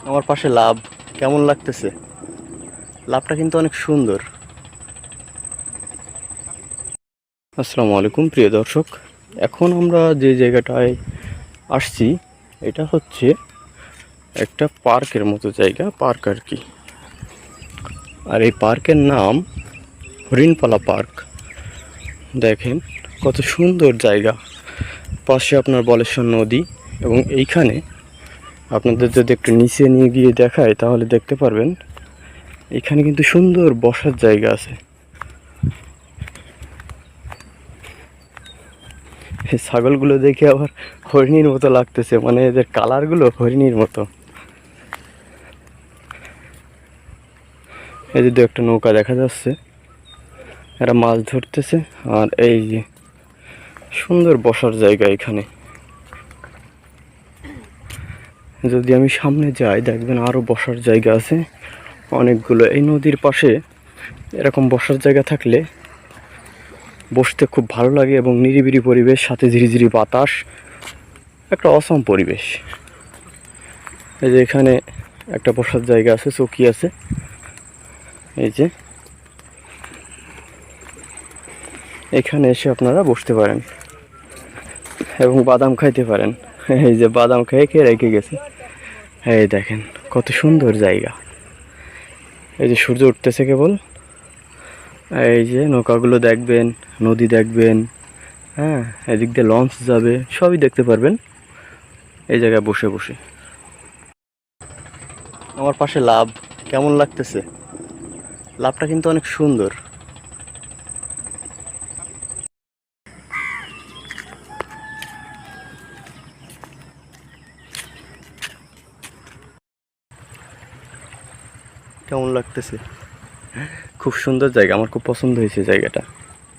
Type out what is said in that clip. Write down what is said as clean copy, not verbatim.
আমার পাশে লাভ কেমন লাগতেছে? লাভটা কিন্তু অনেক সুন্দর। আসসালামু আলাইকুম প্রিয় দর্শক, এখন আমরা যে জায়গাটায় আসছি এটা হচ্ছে একটা পার্কের মতো জায়গা, পার্ক আর কি। আর এই পার্কের নাম হরিণপালা পার্ক। দেখেন কত সুন্দর জায়গা, পাশে আপনার বলেশ্বর নদী, এবং এইখানে আপনাদের যদি একটু নিচে নিয়ে গিয়ে দেখায় তাহলে দেখতে পারবেন এখানে কিন্তু সুন্দর বসার জায়গা আছে। এই ছাগলগুলো দেখে আবার হরিণীর মতো লাগতেছে, মানে এদের কালারগুলো হরিণীর মতো। এই যে একটা নৌকা দেখা যাচ্ছে, এরা মাছ ধরতেছে। আর এই যে সুন্দর বসার জায়গা এখানে। যদি আমি সামনে যাই দেখবেন আরো বসার জায়গা আছে অনেকগুলো। এই নদীর পাশে এরকম বসার জায়গা থাকলে বসতে খুব ভালো লাগে, এবং নিরিবিলি পরিবেশ, সাথে ঝিরিঝিরি বাতাস, একটা অসম পরিবেশ। এই যে এখানে একটা বসার জায়গা আছে, চৌকি আছে। এই যে এখানে এসে আপনারা বসতে পারেন এবং বাদাম খাইতে পারেন। এই যে বাদাম খেয়ে রেখে গেছে। এই দেখেন কত সুন্দর জায়গা। এই যে সূর্য উঠতেছে কেবল। এই যে নৌকাগুলো দেখবেন, নদী দেখবেন, হ্যাঁ, এদিক দিয়ে লঞ্চ যাবে, সবই দেখতে পারবেন এই জায়গায় বসে বসে। আমার পাশে লাভ কেমন লাগতেছে? লাভটা কিন্তু অনেক সুন্দর। কেমন লাগতেছে? খুব সুন্দর জায়গা, আমার খুব পছন্দ হয়েছে জায়গাটা।